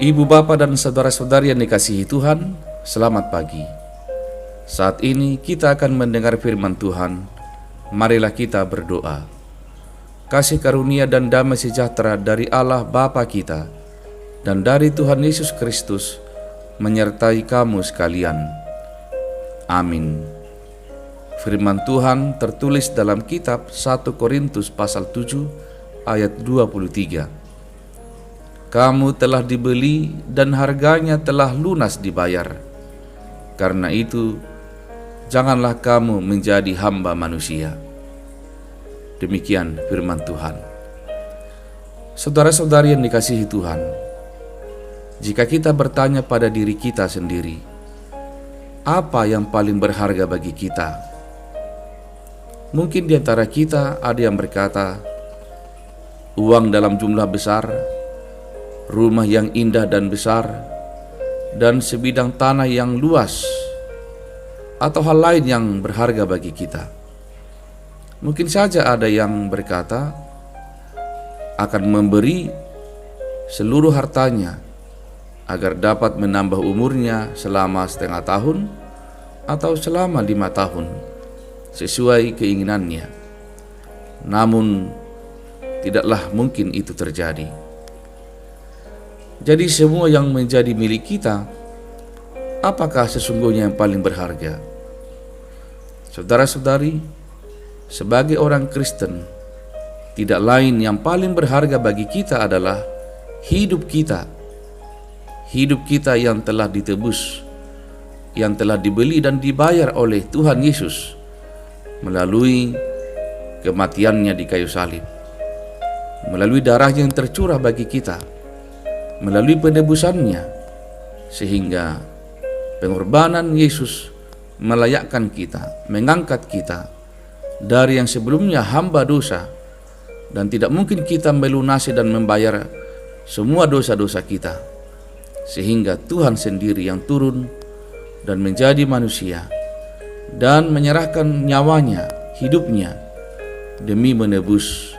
Ibu, Bapak, dan saudara-saudari yang dikasihi Tuhan, selamat pagi. Saat ini kita akan mendengar firman Tuhan. Marilah kita berdoa. Kasih karunia dan damai sejahtera dari Allah Bapa kita dan dari Tuhan Yesus Kristus menyertai kamu sekalian. Amin. Firman Tuhan tertulis dalam kitab 1 Korintus pasal 7 ayat 23. Kamu telah dibeli dan harganya telah lunas dibayar. Karena itu, janganlah kamu menjadi hamba manusia. Demikian firman Tuhan. Saudara-saudari yang dikasihi Tuhan, jika kita bertanya pada diri kita sendiri, apa yang paling berharga bagi kita? Mungkin di antara kita ada yang berkata, uang dalam jumlah besar, rumah yang indah dan besar, dan sebidang tanah yang luas, atau hal lain yang berharga bagi kita. Mungkin saja ada yang berkata akan memberi seluruh hartanya agar dapat menambah umurnya selama setengah tahun atau selama 5 tahun sesuai keinginannya. Namun tidaklah mungkin itu terjadi. Jadi semua yang menjadi milik kita, apakah sesungguhnya yang paling berharga? Saudara-saudari, sebagai orang Kristen, tidak lain yang paling berharga bagi kita adalah hidup kita. Hidup kita yang telah ditebus, yang telah dibeli dan dibayar oleh Tuhan Yesus melalui kematiannya di kayu salib, melalui darahnya yang tercurah bagi kita, melalui penebusannya, sehingga pengorbanan Yesus melayakkan kita, mengangkat kita dari yang sebelumnya hamba dosa, dan tidak mungkin kita melunasi dan membayar semua dosa-dosa kita, sehingga Tuhan sendiri yang turun dan menjadi manusia dan menyerahkan nyawanya, hidupnya, demi menebus,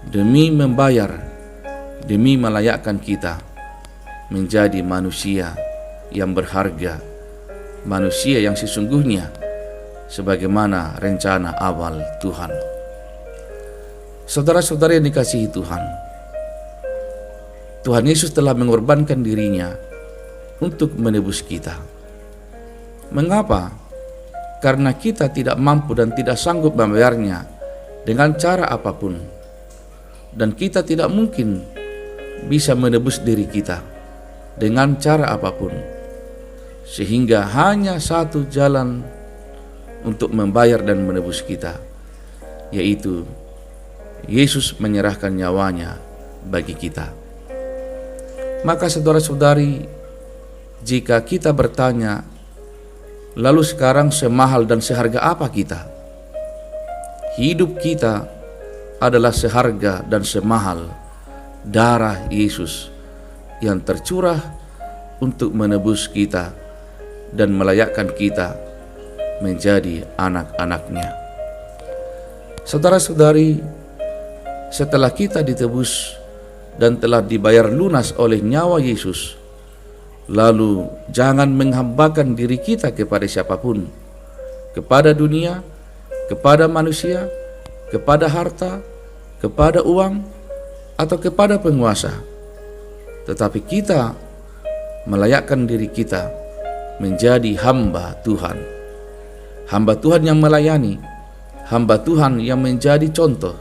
demi membayar, demi melayakkan kita menjadi manusia yang berharga, manusia yang sesungguhnya sebagaimana rencana awal Tuhan. Saudara-saudara yang dikasihi Tuhan, Tuhan Yesus telah mengorbankan dirinya untuk menebus kita. Mengapa? Karena kita tidak mampu dan tidak sanggup membayarnya dengan cara apapun, dan kita tidak mungkin bisa menebus diri kita dengan cara apapun, sehingga hanya satu jalan untuk membayar dan menebus kita, yaitu Yesus menyerahkan nyawanya bagi kita. Maka saudara-saudari, jika kita bertanya, lalu sekarang semahal dan seharga apa kita? Hidup kita adalah seharga dan semahal darah Yesus yang tercurah untuk menebus kita dan melayakkan kita menjadi anak-anaknya. Saudara-saudari, setelah kita ditebus dan telah dibayar lunas oleh nyawa Yesus, lalu jangan menghambakan diri kita kepada siapapun, kepada dunia, kepada manusia, kepada harta, kepada uang, atau kepada penguasa. Tetapi kita melayakkan diri kita menjadi hamba Tuhan. Hamba Tuhan yang melayani, hamba Tuhan yang menjadi contoh,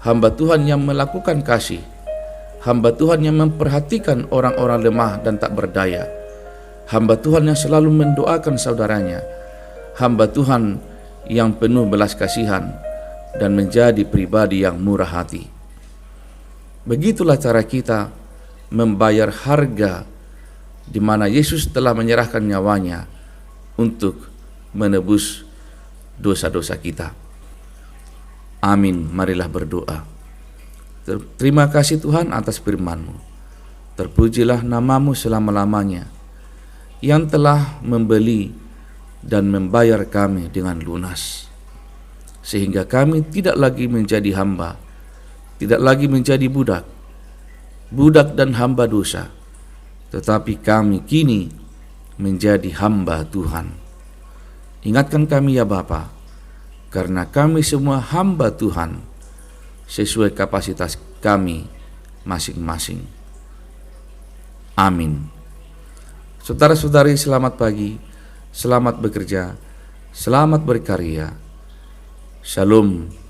hamba Tuhan yang melakukan kasih, hamba Tuhan yang memperhatikan orang-orang lemah dan tak berdaya, hamba Tuhan yang selalu mendoakan saudaranya, hamba Tuhan yang penuh belas kasihan dan menjadi pribadi yang murah hati. Begitulah cara kita membayar harga di mana Yesus telah menyerahkan nyawanya untuk menebus dosa-dosa kita. Amin. Marilah berdoa. Terima kasih Tuhan atas firman-Mu. Terpujilah nama-Mu selama-lamanya yang telah membeli dan membayar kami dengan lunas, sehingga kami tidak lagi menjadi hamba, tidak lagi menjadi budak dan hamba dosa, tetapi kami kini menjadi hamba Tuhan. Ingatkan kami ya Bapa, karena kami semua hamba Tuhan sesuai kapasitas kami masing-masing. Amin. Saudara-saudari, selamat pagi, selamat bekerja, selamat berkarya. Shalom.